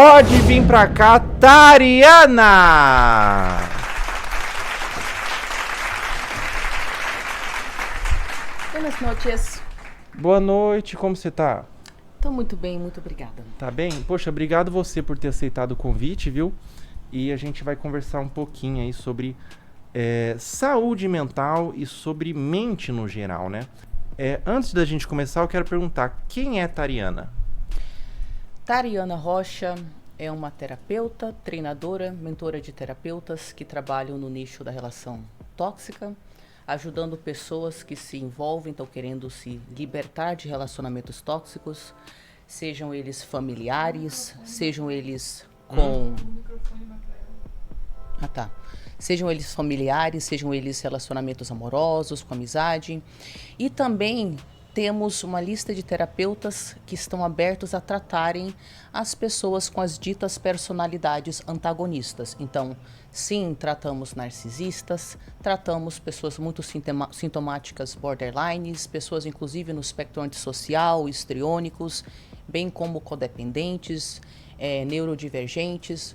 Pode vir pra cá, Tariana! Buenas noches. Boa noite, como você tá? Tô muito bem, muito obrigada. Tá bem? Poxa, obrigado você por ter aceitado o convite, viu? E a gente vai conversar um pouquinho aí sobre saúde mental e sobre mente no geral, né? Antes da gente começar, eu quero perguntar, quem é Tariana? Tariana Rocha é uma terapeuta, treinadora, mentora de terapeutas que trabalham no nicho da relação tóxica, ajudando pessoas que se envolvem, estão querendo se libertar de relacionamentos tóxicos, sejam eles familiares, sejam eles com... Ah, tá. Sejam eles familiares, sejam eles relacionamentos amorosos, com amizade. E também temos uma lista de terapeutas que estão abertos a tratarem as pessoas com as ditas personalidades antagonistas. Então, sim, tratamos narcisistas, tratamos pessoas muito sintomáticas borderlines, pessoas inclusive no espectro antissocial, histriônicos, bem como codependentes, neurodivergentes.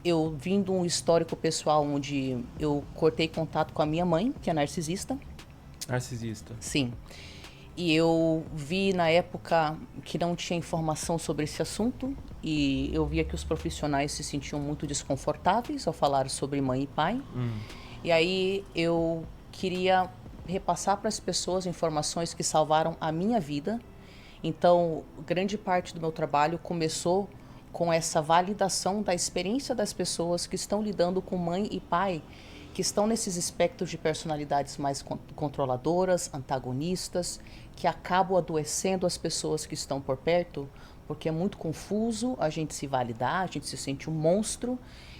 Eu vim de um histórico pessoal onde eu cortei contato com a minha mãe, que é narcisista. Narcisista. Sim. E eu vi na época que não tinha informação sobre esse assunto e eu via que os profissionais se sentiam muito desconfortáveis ao falar sobre mãe e pai. E aí eu queria repassar para as pessoas informações que salvaram a minha vida. Então, grande parte do meu trabalho começou com essa validação da experiência das pessoas que estão lidando com mãe e pai, que estão nesses espectros de personalidades mais controladoras, antagonistas, que acabam adoecendo as pessoas que estão por perto, porque é muito confuso a gente se validar, a gente se sente um monstro,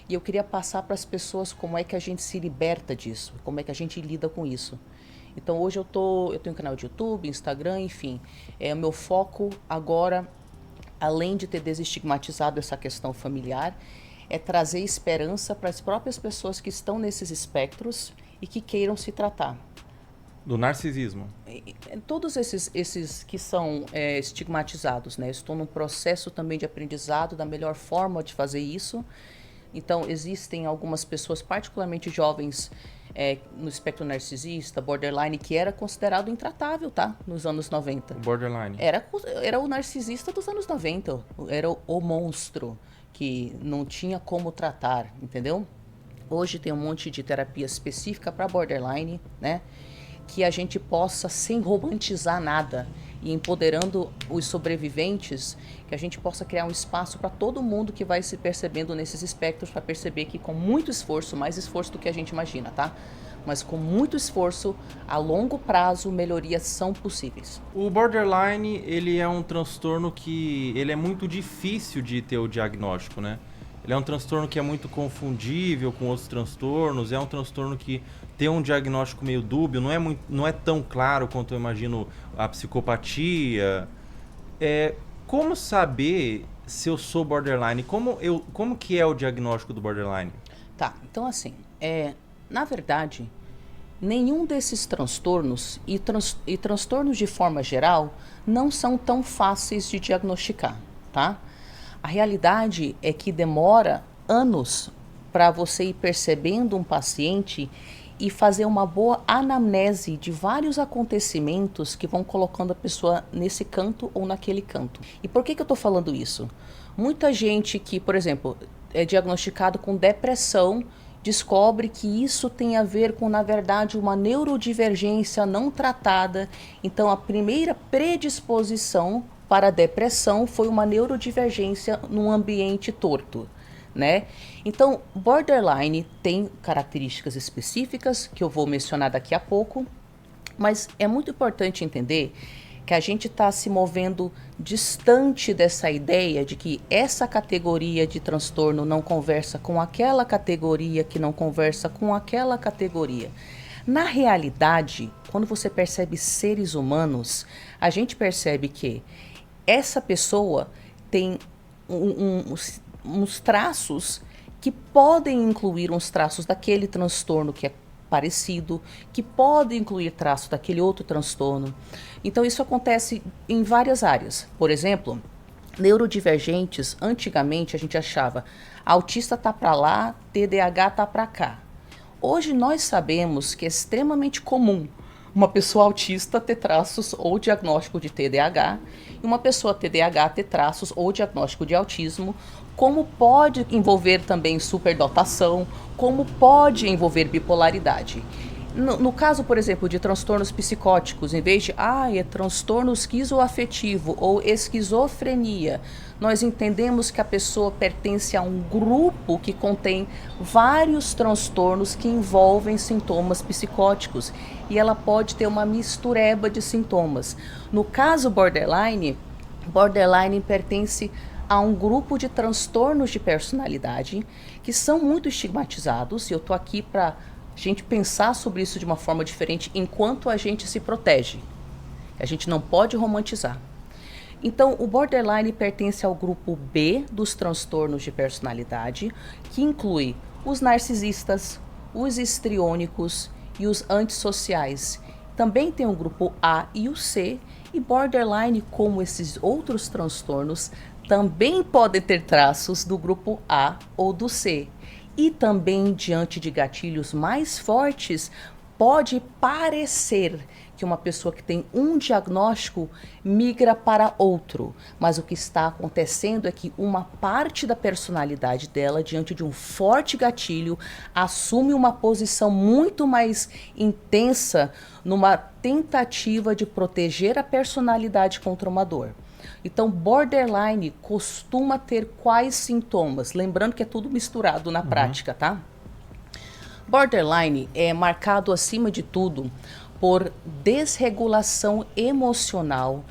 e eu queria passar para as pessoas como é que a gente se liberta disso, como é que a gente lida com isso. Então hoje eu tenho um canal de YouTube, Instagram, enfim, o meu foco agora, além de ter desestigmatizado essa questão familiar, é trazer esperança para as próprias pessoas que estão nesses espectros e que queiram se tratar. Do narcisismo. Todos esses que são estigmatizados, né? Estou num processo também de aprendizado da melhor forma de fazer isso. Então, existem algumas pessoas, particularmente jovens, no espectro narcisista, borderline, que era considerado intratável, tá? Nos anos 90. O borderline. Era o narcisista dos anos 90. Era o monstro que não tinha como tratar, entendeu? Hoje tem um monte de terapia específica para borderline, né? Que a gente possa, sem romantizar nada, e empoderando os sobreviventes, que a gente possa criar um espaço para todo mundo que vai se percebendo nesses espectros, para perceber que com muito esforço, mais esforço do que a gente imagina, tá? Mas com muito esforço, a longo prazo, melhorias são possíveis. O borderline, ele é um transtorno que ele é muito difícil de ter o diagnóstico, né? Ele é um transtorno que é muito confundível com outros transtornos, é um transtorno que tem um diagnóstico meio dúbio, não é tão claro quanto eu imagino a psicopatia. Como saber se eu sou borderline? Como que é o diagnóstico do borderline? Tá, então assim, na verdade, nenhum desses transtornos e transtornos de forma geral não são tão fáceis de diagnosticar, tá? A realidade é que demora anos para você ir percebendo um paciente e fazer uma boa anamnese de vários acontecimentos que vão colocando a pessoa nesse canto ou naquele canto. E por que eu estou falando isso? Muita gente que, por exemplo, é diagnosticado com depressão, descobre que isso tem a ver com, na verdade, uma neurodivergência não tratada. Então, a primeira predisposição para a depressão foi uma neurodivergência num ambiente torto, né? Então, borderline tem características específicas que eu vou mencionar daqui a pouco, mas é muito importante entender que a gente está se movendo distante dessa ideia de que essa categoria de transtorno não conversa com aquela categoria que não conversa com aquela categoria. Na realidade, quando você percebe seres humanos, a gente percebe que essa pessoa tem uns traços que podem incluir uns traços daquele transtorno que é parecido, que pode incluir traços daquele outro transtorno. Então isso acontece em várias áreas. Por exemplo, Neurodivergentes, antigamente a gente achava autista tá para lá, TDAH tá para cá. Hoje nós sabemos que é extremamente comum uma pessoa autista ter traços ou diagnóstico de TDAH e uma pessoa TDAH ter traços ou diagnóstico de autismo, como pode envolver também superdotação, como pode envolver bipolaridade. No caso, por exemplo, de transtornos psicóticos, em vez de é transtorno esquizoafetivo ou esquizofrenia, nós entendemos que a pessoa pertence a um grupo que contém vários transtornos que envolvem sintomas psicóticos e ela pode ter uma mistureba de sintomas. No caso borderline pertence a um grupo de transtornos de personalidade que são muito estigmatizados, e eu estou aqui para a gente pensar sobre isso de uma forma diferente enquanto a gente se protege. A gente não pode romantizar. Então, o borderline pertence ao grupo B dos transtornos de personalidade, que inclui os narcisistas, os histriônicos e os antissociais. Também tem o grupo A e o C, e borderline, como esses outros transtornos, também podem ter traços do grupo A ou do C. E também, diante de gatilhos mais fortes, pode parecer que uma pessoa que tem um diagnóstico migra para outro. Mas o que está acontecendo é que uma parte da personalidade dela, diante de um forte gatilho, assume uma posição muito mais intensa numa tentativa de proteger a personalidade contra uma dor. Então, borderline costuma ter quais sintomas? Lembrando que é tudo misturado na prática, tá? Borderline é marcado, acima de tudo, por desregulação emocional,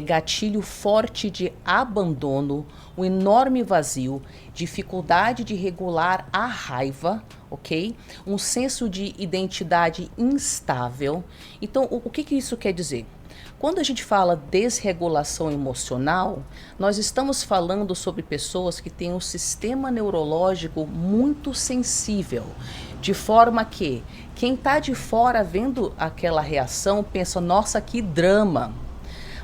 gatilho forte de abandono, um enorme vazio, dificuldade de regular a raiva, ok? Um senso de identidade instável. Então, o que isso quer dizer? Quando a gente fala desregulação emocional, nós estamos falando sobre pessoas que têm um sistema neurológico muito sensível, de forma que quem está de fora vendo aquela reação pensa, nossa, que drama.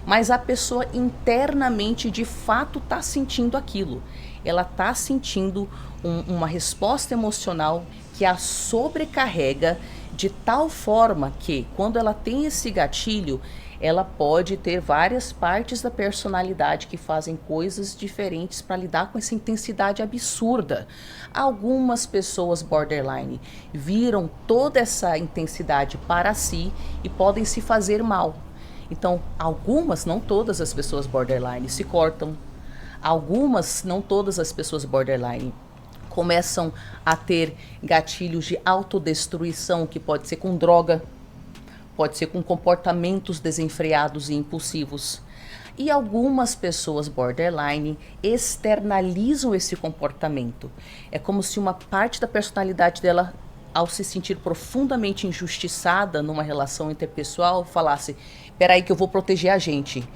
Mas a pessoa internamente, de fato, está sentindo aquilo. Ela está sentindo uma resposta emocional que a sobrecarrega de tal forma que, quando ela tem esse gatilho, ela pode ter várias partes da personalidade que fazem coisas diferentes para lidar com essa intensidade absurda. Algumas pessoas borderline viram toda essa intensidade para si e podem se fazer mal. Então, algumas, não todas as pessoas borderline se cortam. Algumas, não todas as pessoas borderline começam a ter gatilhos de autodestruição, que pode ser com droga, pode ser com comportamentos desenfreados e impulsivos. E algumas pessoas borderline externalizam esse comportamento. É como se uma parte da personalidade dela, ao se sentir profundamente injustiçada numa relação interpessoal, falasse, peraí que eu vou proteger a gente.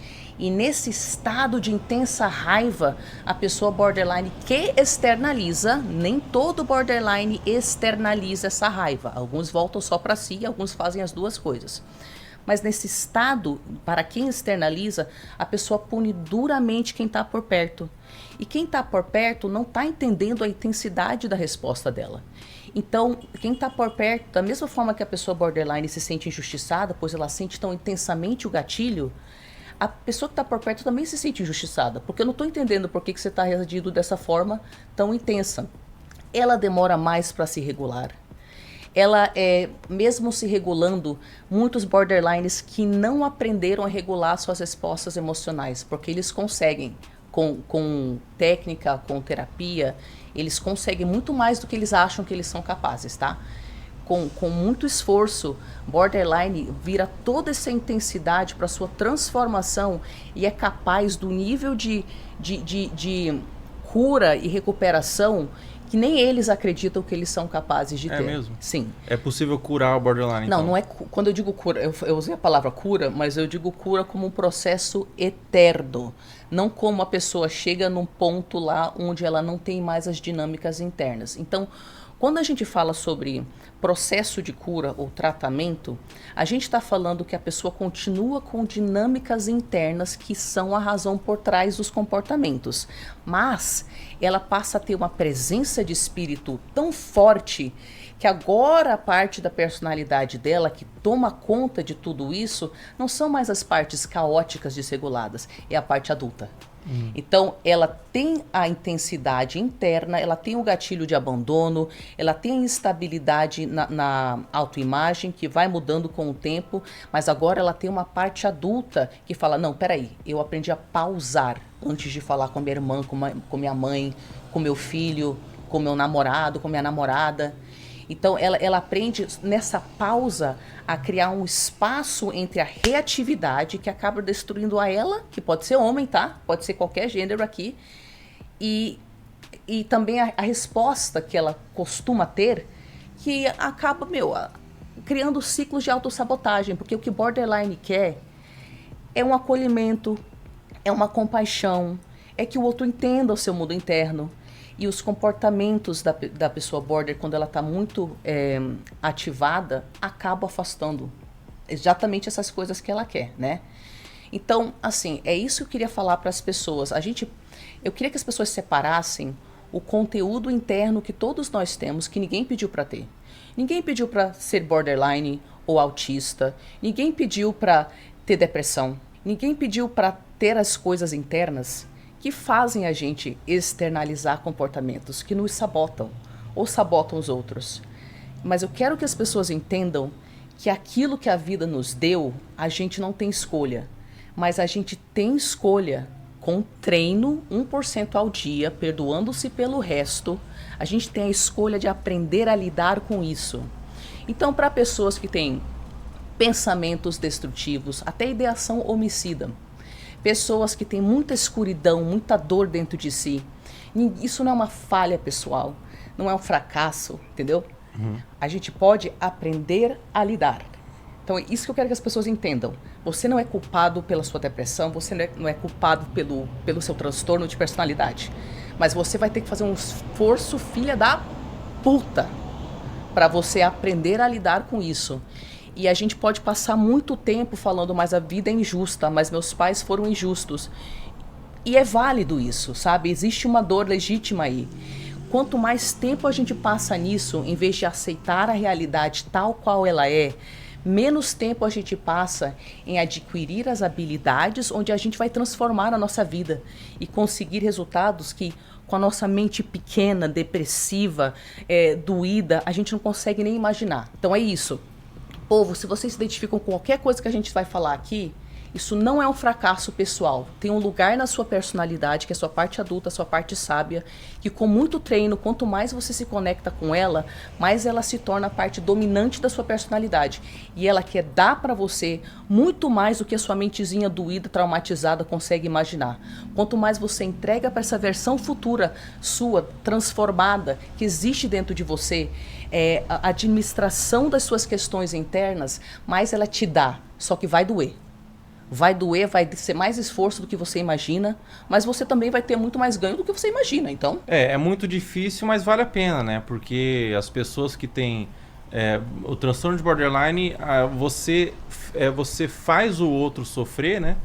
E nesse estado de intensa raiva, a pessoa borderline que externaliza, nem todo borderline externaliza essa raiva. Alguns voltam só para si, alguns fazem as duas coisas. Mas nesse estado, para quem externaliza, a pessoa pune duramente quem está por perto. E quem está por perto não está entendendo a intensidade da resposta dela. Então, quem está por perto, da mesma forma que a pessoa borderline se sente injustiçada, pois ela sente tão intensamente o gatilho, a pessoa que está por perto também se sente injustiçada, porque eu não estou entendendo por que você está reagindo dessa forma tão intensa. Ela demora mais para se regular. Ela mesmo se regulando, muitos borderlines que não aprenderam a regular suas respostas emocionais, porque eles conseguem, com técnica, com terapia, eles conseguem muito mais do que eles acham que eles são capazes, tá? Com muito esforço, borderline vira toda essa intensidade para sua transformação e é capaz do nível de cura e recuperação que nem eles acreditam que eles são capazes de ter. É mesmo? Sim. É possível curar o borderline, Não, então? não é. Quando eu digo cura, eu usei a palavra cura, mas eu digo cura como um processo eterno. Não como a pessoa chega num ponto lá onde ela não tem mais as dinâmicas internas. Então, Quando a gente fala sobre processo de cura ou tratamento, a gente está falando que a pessoa continua com dinâmicas internas que são a razão por trás dos comportamentos, mas ela passa a ter uma presença de espírito tão forte que agora a parte da personalidade dela que toma conta de tudo isso não são mais as partes caóticas desreguladas, é a parte adulta. Então, ela tem a intensidade interna, ela tem o gatilho de abandono, ela tem a instabilidade na autoimagem, que vai mudando com o tempo, mas agora ela tem uma parte adulta que fala, não, peraí, eu aprendi a pausar antes de falar com minha irmã, com minha mãe, com meu filho, com meu namorado, com minha namorada. Então, ela aprende nessa pausa a criar um espaço entre a reatividade, que acaba destruindo a ela, que pode ser homem, tá? Pode ser qualquer gênero aqui, e também a resposta que ela costuma ter, que acaba, criando ciclos de autossabotagem, porque o que borderline quer é um acolhimento, é uma compaixão, é que o outro entenda o seu mundo interno. E os comportamentos da pessoa border, quando ela está muito ativada, acabam afastando exatamente essas coisas que ela quer, né? Então, assim, é isso que eu queria falar para as pessoas. Eu queria que as pessoas separassem o conteúdo interno que todos nós temos, que ninguém pediu para ter. Ninguém pediu para ser borderline ou autista. Ninguém pediu para ter depressão. Ninguém pediu para ter as coisas internas que fazem a gente externalizar comportamentos que nos sabotam ou sabotam os outros. Mas eu quero que as pessoas entendam que aquilo que a vida nos deu, a gente não tem escolha. Mas a gente tem escolha com treino 1% ao dia, perdoando-se pelo resto. A gente tem a escolha de aprender a lidar com isso. Então, para pessoas que têm pensamentos destrutivos, até ideação homicida, pessoas que têm muita escuridão, muita dor dentro de si. Isso não é uma falha pessoal, não é um fracasso, entendeu? A gente pode aprender a lidar. Então é isso que eu quero que as pessoas entendam. Você não é culpado pela sua depressão, você não é culpado pelo seu transtorno de personalidade. Mas você vai ter que fazer um esforço, filha da puta, para você aprender a lidar com isso. E a gente pode passar muito tempo falando, mas a vida é injusta, mas meus pais foram injustos. E é válido isso, sabe? Existe uma dor legítima aí. Quanto mais tempo a gente passa nisso, em vez de aceitar a realidade tal qual ela é, menos tempo a gente passa em adquirir as habilidades onde a gente vai transformar a nossa vida e conseguir resultados que, com a nossa mente pequena, depressiva, doída, a gente não consegue nem imaginar. Então é isso. Povo, se vocês se identificam com qualquer coisa que a gente vai falar aqui, isso não é um fracasso pessoal. Tem um lugar na sua personalidade, que é a sua parte adulta, a sua parte sábia, que com muito treino, quanto mais você se conecta com ela, mais ela se torna a parte dominante da sua personalidade. E ela quer dar para você muito mais do que a sua mentezinha doída, traumatizada consegue imaginar. Quanto mais você entrega para essa versão futura sua, transformada, que existe dentro de você, a administração das suas questões internas, mais ela te dá, só que vai doer. Vai doer, vai ser mais esforço do que você imagina, mas você também vai ter muito mais ganho do que você imagina, então... É muito difícil, mas vale a pena, né? Porque as pessoas que têm o transtorno de borderline, você faz o outro sofrer, né?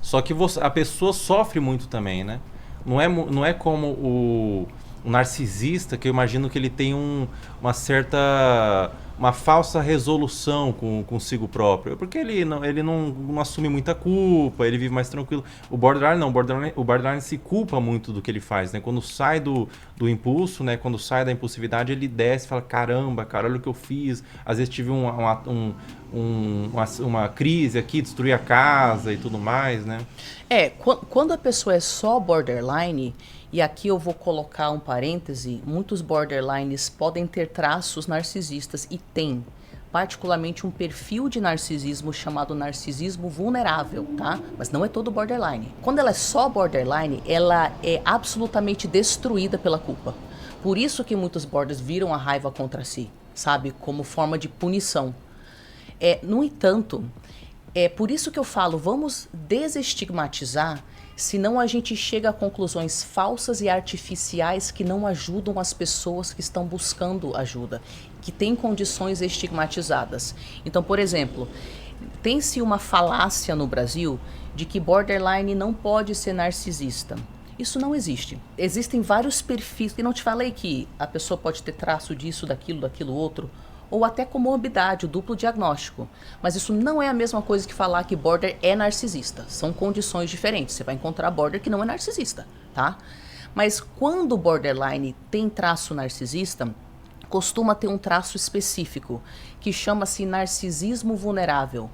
Só que a pessoa sofre muito também, né? Não é como o narcisista, que eu imagino que ele tem uma falsa resolução consigo próprio, porque ele não assume muita culpa, ele vive mais tranquilo. O borderline não, o borderline se culpa muito do que ele faz, né? Quando sai do impulso, né? Quando sai da impulsividade, ele desce e fala, caramba, cara, olha o que eu fiz. Às vezes tive uma crise aqui, destruí a casa e tudo mais, né? Quando a pessoa é só borderline, e aqui eu vou colocar um parêntese, muitos borderlines podem ter traços narcisistas e tem, particularmente um perfil de narcisismo chamado narcisismo vulnerável, tá? Mas não é todo borderline. Quando ela é só borderline, ela é absolutamente destruída pela culpa. Por isso que muitos borders viram a raiva contra si, sabe? Como forma de punição. No entanto, é por isso que eu falo, vamos desestigmatizar senão a gente chega a conclusões falsas e artificiais que não ajudam as pessoas que estão buscando ajuda, que têm condições estigmatizadas. Então, por exemplo, tem-se uma falácia no Brasil de que borderline não pode ser narcisista. Isso não existe. Existem vários perfis, e não te falei que a pessoa pode ter traço disso, daquilo outro, ou até comorbidade, o duplo diagnóstico. Mas isso não é a mesma coisa que falar que border é narcisista. São condições diferentes. Você vai encontrar border que não é narcisista, tá? Mas quando o borderline tem traço narcisista, costuma ter um traço específico, que chama-se narcisismo vulnerável.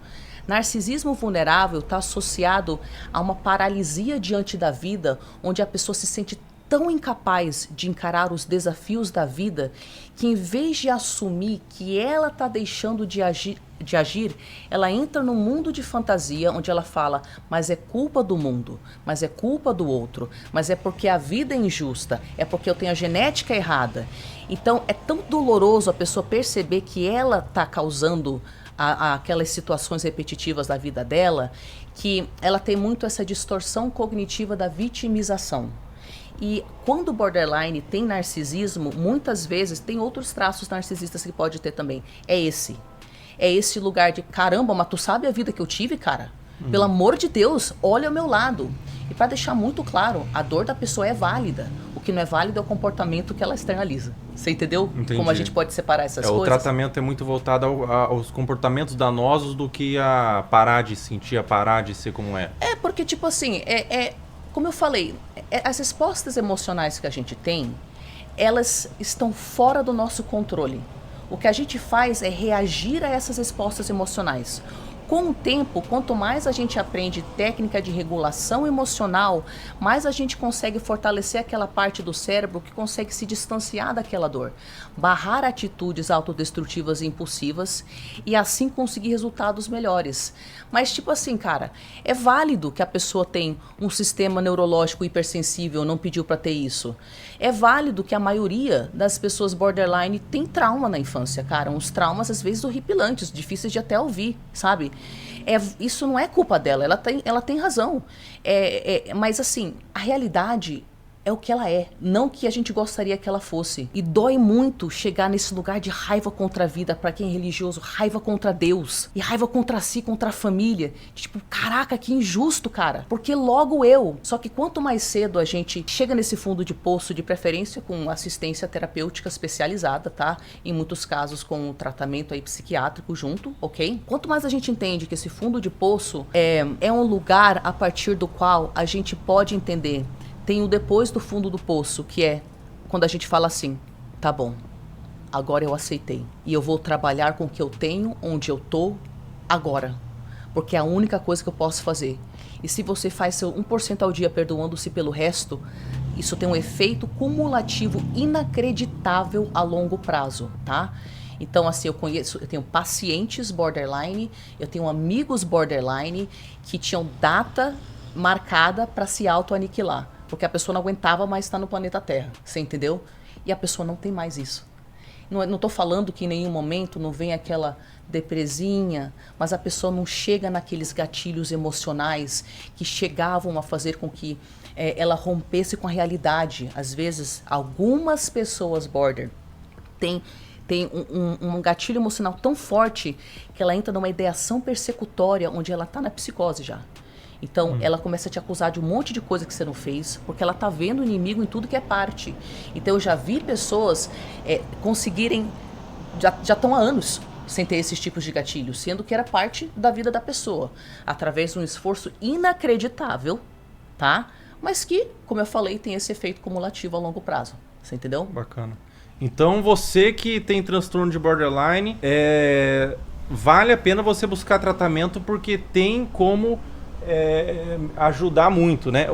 Narcisismo vulnerável está associado a uma paralisia diante da vida, onde a pessoa se sente tão incapaz de encarar os desafios da vida, que em vez de assumir que ela está deixando de agir, ela entra num mundo de fantasia, onde ela fala, mas é culpa do mundo, mas é culpa do outro, mas é porque a vida é injusta, é porque eu tenho a genética errada. Então é tão doloroso a pessoa perceber que ela está causando aquelas situações repetitivas da vida dela, que ela tem muito essa distorção cognitiva da vitimização. E quando o borderline tem narcisismo, muitas vezes tem outros traços narcisistas que pode ter também. É esse lugar de, caramba, mas tu sabe a vida que eu tive, cara? Pelo amor de Deus, olha ao meu lado. E para deixar muito claro, a dor da pessoa é válida. O que não é válido é o comportamento que ela externaliza. Você entendeu? Entendi. Como a gente pode separar essas coisas? O tratamento é muito voltado aos comportamentos danosos do que a parar de sentir, a parar de ser como é. É, porque tipo assim, como eu falei, as respostas emocionais que a gente tem, elas estão fora do nosso controle. O que a gente faz é reagir a essas respostas emocionais. Com o tempo, quanto mais a gente aprende técnica de regulação emocional, mais a gente consegue fortalecer aquela parte do cérebro que consegue se distanciar daquela dor, barrar atitudes autodestrutivas e impulsivas e assim conseguir resultados melhores. Mas tipo assim, cara, é válido que a pessoa tenha um sistema neurológico hipersensível, não pediu para ter isso. É válido que a maioria das pessoas borderline tem trauma na infância, cara. Uns traumas às vezes horripilantes, difíceis de até ouvir, sabe? Isso não é culpa dela, ela tem razão. Mas assim, a realidade é o que ela é, não o que a gente gostaria que ela fosse. E dói muito chegar nesse lugar de raiva contra a vida, para quem é religioso, raiva contra Deus, e raiva contra si, contra a família. Tipo, caraca, que injusto, cara. Porque logo eu. Só que quanto mais cedo a gente chega nesse fundo de poço, de preferência com assistência terapêutica especializada, tá? Em muitos casos com tratamento aí psiquiátrico junto, ok? Quanto mais a gente entende que esse fundo de poço é um lugar a partir do qual a gente pode entender. Tem o depois do fundo do poço, que é quando a gente fala assim, tá bom, agora eu aceitei. E eu vou trabalhar com o que eu tenho, onde eu tô, agora. Porque é a única coisa que eu posso fazer. E se você faz seu 1% ao dia perdoando-se pelo resto, isso tem um efeito cumulativo inacreditável a longo prazo, tá? Então, assim, eu tenho pacientes borderline, eu tenho amigos borderline que tinham data marcada para se auto-aniquilar. Porque a pessoa não aguentava mais estar no planeta Terra, você entendeu? E a pessoa não tem mais isso. Não estou falando que em nenhum momento não vem aquela depresinha, mas a pessoa não chega naqueles gatilhos emocionais que chegavam a fazer com que ela rompesse com a realidade. Às vezes, algumas pessoas border têm um gatilho emocional tão forte que ela entra numa ideação persecutória onde ela está na psicose já. Então, ela começa a te acusar de um monte de coisa que você não fez, porque ela tá vendo o inimigo em tudo que é parte. Então, eu já vi pessoas conseguirem, já estão há anos sem ter esses tipos de gatilhos, sendo que era parte da vida da pessoa, através de um esforço inacreditável, tá? Mas que, como eu falei, tem esse efeito cumulativo a longo prazo. Você entendeu? Bacana. Então, você que tem transtorno de borderline, vale a pena você buscar tratamento porque tem como ajudar muito, né?